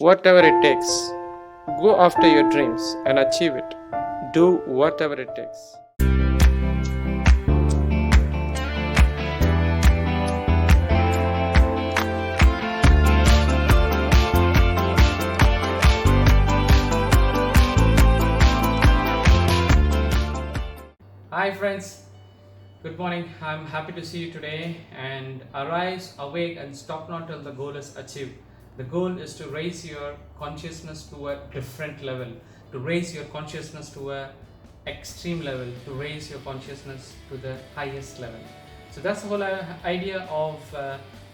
Whatever it takes, go after your dreams and achieve it. Do whatever it takes. Hi, friends. Good morning. I'm happy to see you today. And arise, awake, and stop not till the goal is achieved. The goal is to raise your consciousness to a different level, to raise your consciousness to a extreme level, to raise your consciousness to the highest level. So that's the whole idea of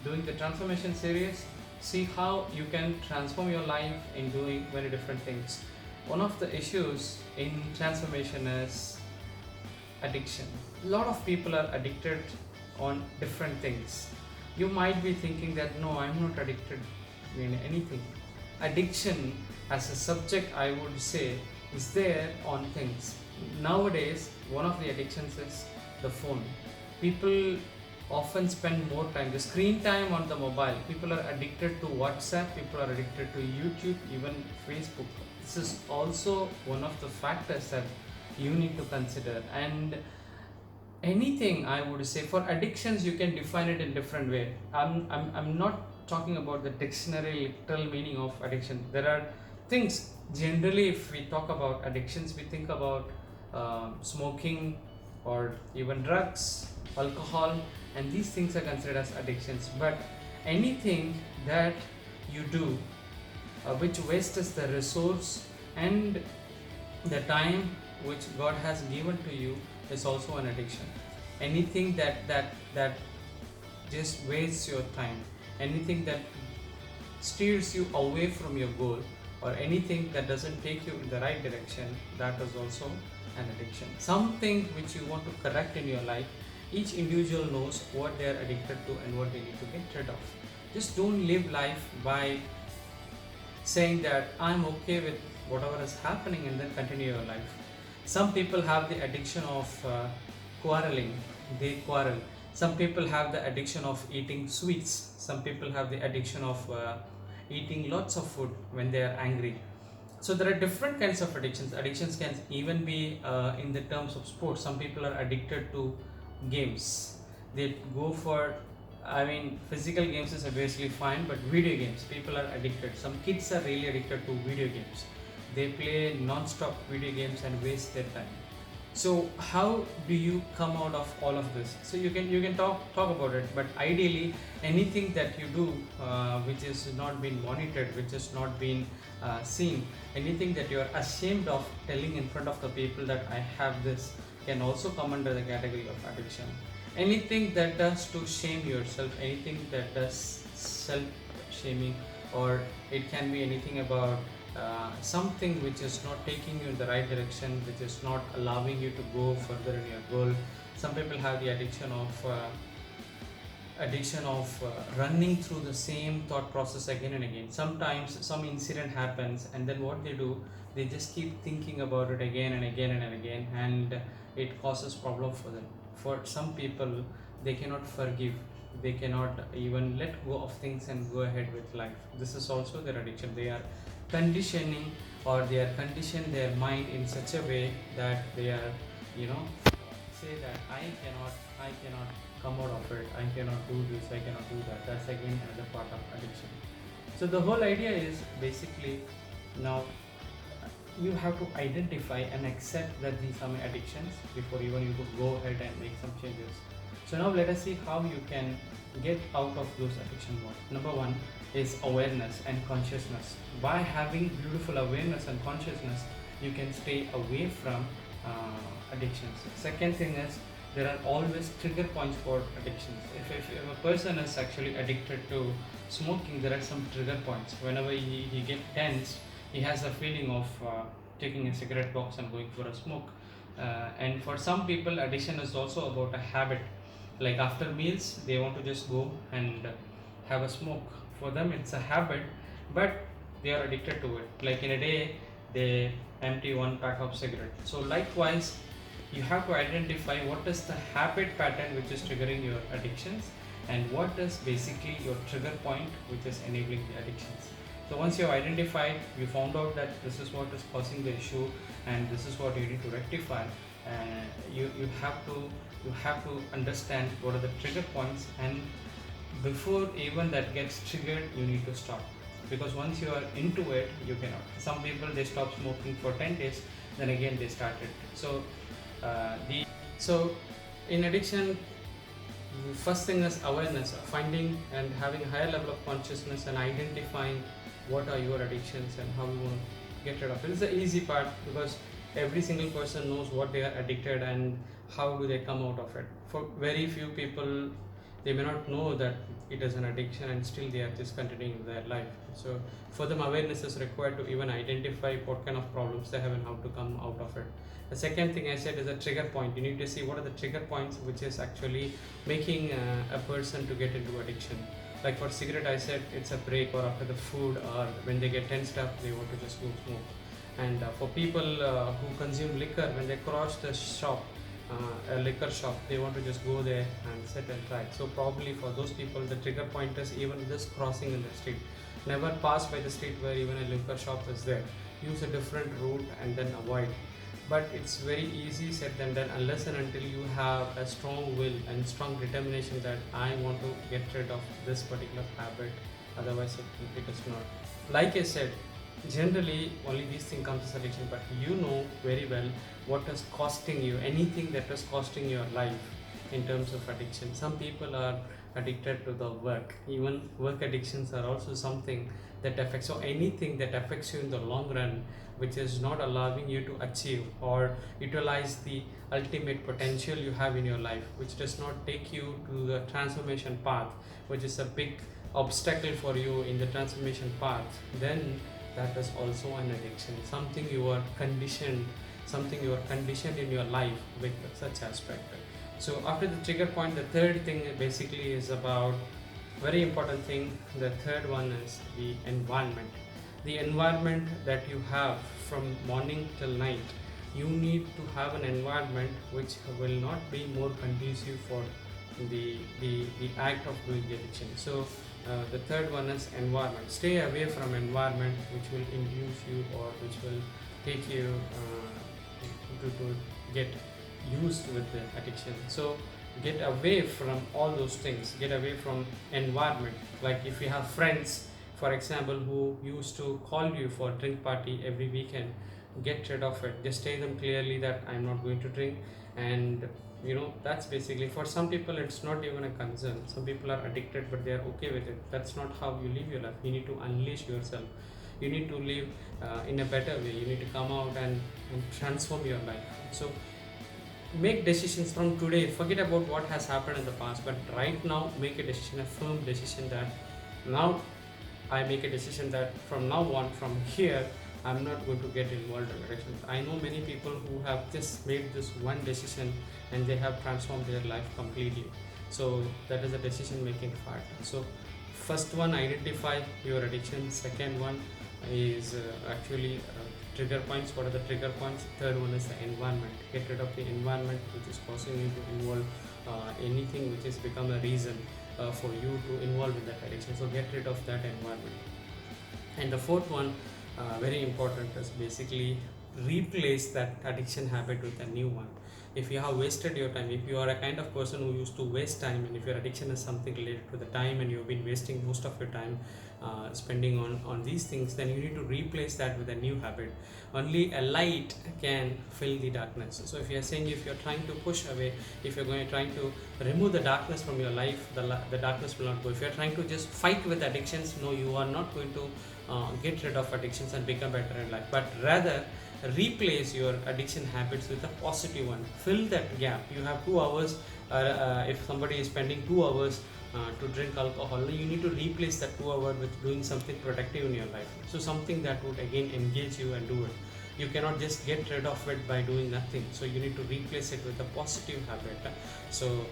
doing the transformation series. See how you can transform your life in doing very different things. One of the issues in transformation is addiction. A lot of people are addicted on different things. You might be thinking that no, I'm not addicted in anything. Addiction as a subject, I would say, is there on things. Nowadays, one of the addictions is the phone. People often spend more time, the screen time on the mobile. People are addicted to WhatsApp, people are addicted to YouTube, even Facebook. This is also one of the factors that you need to consider. And anything, I would say, for addictions you can define it in different way. I'm not talking about the dictionary literal meaning of addiction. There are things, generally if we talk about addictions, we think about smoking or even drugs, alcohol, and these things are considered as addictions. But anything that you do which wastes the resource and the time which God has given to you is also an addiction. Anything that just wastes your time, anything that steers you away from your goal, or anything that doesn't take you in the right direction, that is also an addiction. Something which you want to correct in your life. Each individual knows what they are addicted to and what they need to get rid of. Just don't live life by saying that I'm okay with whatever is happening and then continue your life. Some people have the addiction of quarreling, they quarrel. Some people have the addiction of eating sweets. Some people have the addiction of eating lots of food when they are angry. So there are different kinds of addictions. Addictions can even be in the terms of sports. Some people are addicted to games. They go for, physical games is obviously fine, but video games, people are addicted. Some kids are really addicted to video games. They play non-stop video games and waste their time. So how do you come out of all of this? So you can talk about it, but ideally anything that you do which is not being monitored, which is not being seen, anything that you are ashamed of telling in front of the people that I have this, can also come under the category of addiction. Anything that does to shame yourself, anything that does self-shaming, or it can be anything about something which is not taking you in the right direction, which is not allowing you to go further in your goal. Some people have the addiction of running through the same thought process again and again. Sometimes some incident happens and then what they do, they just keep thinking about it again and again and again, and it causes problem for them. For some people, they cannot forgive, they cannot even let go of things and go ahead with life. This is also their addiction. They are conditioning, or they are conditioned their mind in such a way that they are say that I cannot come out of it, I cannot do this, I cannot do that. That's again another part of addiction. So the whole idea is basically, now you have to identify and accept that these are my addictions before even you could go ahead and make some changes. So now let us see how you can get out of those addiction mode. Number one is awareness and consciousness. By having beautiful awareness and consciousness, you can stay away from addictions. Second thing is, there are always trigger points for addictions. If a person is actually addicted to smoking, there are some trigger points. Whenever he gets tense, he has a feeling of taking a cigarette box and going for a smoke. And for some people, addiction is also about a habit. Like after meals, they want to just go and have a smoke. For them, it's a habit, but they are addicted to it. Like in a day, they empty one pack of cigarette. So likewise, you have to identify what is the habit pattern which is triggering your addictions, and what is basically your trigger point which is enabling the addictions. So once you have identified, you found out that this is what is causing the issue and this is what you need to rectify, you have to understand what are the trigger points, and before even that gets triggered you need to stop, because once you are into it you cannot. Some people, they stop smoking for 10 days, then again they started. So the so in addiction, first thing is awareness, finding and having a higher level of consciousness and identifying what are your addictions and how you want to get rid of it. It's the easy part, because every single person knows what they are addicted and how do they come out of it. For very few people, they may not know that it is an addiction and still they are just continuing their life. So for them, awareness is required to even identify what kind of problems they have and how to come out of it. The second thing I said is a trigger point. You need to see what are the trigger points which is actually making a person to get into addiction. Like for cigarette, I said it's a break, or after the food, or when they get tensed up, they want to just go smoke. And for people who consume liquor, when they cross the shop, a liquor shop, they want to just go there and sit and try. So probably for those people, the trigger point is even just crossing in the street. Never pass by the street where even a liquor shop is there. Use a different route and then avoid. But it's very easy said than done, unless and until you have a strong will and strong determination that I want to get rid of this particular habit. Otherwise it is not. Like I said, generally only these things comes as addiction, but you know very well what is costing you, anything that is costing your life in terms of addiction. Some people are addicted to the work. Even work addictions are also something that affects. So anything that affects you in the long run, which is not allowing you to achieve or utilize the ultimate potential you have in your life, which does not take you to the transformation path, which is a big obstacle for you in the transformation path, then that is also an addiction. Something you are conditioned in your life with such aspect. So after the trigger point, the third thing basically is about very important thing. The third one is the environment. The environment that you have from morning till night, you need to have an environment which will not be more conducive for the act of doing the addiction. So the third one is environment. Stay away from environment which will induce you or which will take you to get used with the addiction. So get away from all those things. Get away from environment. Like if you have friends, for example, who used to call you for a drink party every weekend, get rid of it. Just tell them clearly that I'm not going to drink. And that's basically, for some people it's not even a concern. Some people are addicted but they are okay with it. That's not how you live your life. You need to unleash yourself. You need to live in a better way. You need to come out and transform your life. So make decisions from today. Forget about what has happened in the past, but right now make a decision, a firm decision, that now I make a decision that from now on, from here, I'm not going to get involved in addictions. I know many people who have just made this one decision and they have transformed their life completely. So that is a decision making part. So first one, identify your addiction. Second one is actually trigger points. What are the trigger points? Third one is the environment. Get rid of the environment which is causing you to involve anything which has become a reason for you to involve in that addiction. So get rid of that environment. And the fourth one, very important, is basically replace that addiction habit with a new one. If you have wasted your time, if you are a kind of person who used to waste time, and if your addiction is something related to the time and you've been wasting most of your time spending on these things, then you need to replace that with a new habit. Only a light can fill the darkness. So if you're saying, if you're trying to push away, if you're trying to remove the darkness from your life, the darkness will not go. If you're trying to just fight with addictions, no, you are not going to get rid of addictions and become better in life, but rather replace your addiction habits with a positive one. Fill that gap. You have 2 hours. If somebody is spending 2 hours to drink alcohol, you need to replace that 2 hours with doing something productive in your life. So something that would again engage you and do it. You cannot just get rid of it by doing nothing. So you need to replace it with a positive habit. So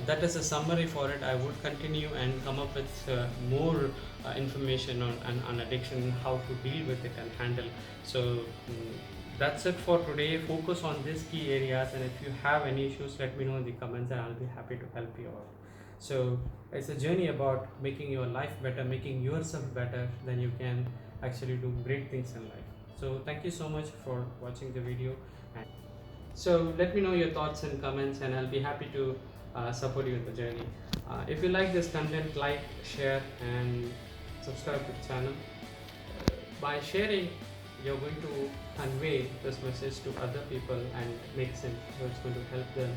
that is a summary for it. I would continue and come up with more information on addiction, how to deal with it and handle. So that's it for today. Focus on these key areas, and if you have any issues, let me know in the comments and I'll be happy to help you out. So it's a journey about making your life better, making yourself better, then you can actually do great things in life. So thank you so much for watching the video. And so let me know your thoughts and comments, and I'll be happy to support you in the journey. If you like this content, like, share, and subscribe to the channel. By sharing, you're going to convey this message to other people and make sense. So it's going to help them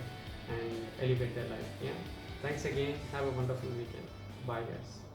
and elevate their life. Yeah. Thanks again. Have a wonderful weekend. Bye, guys.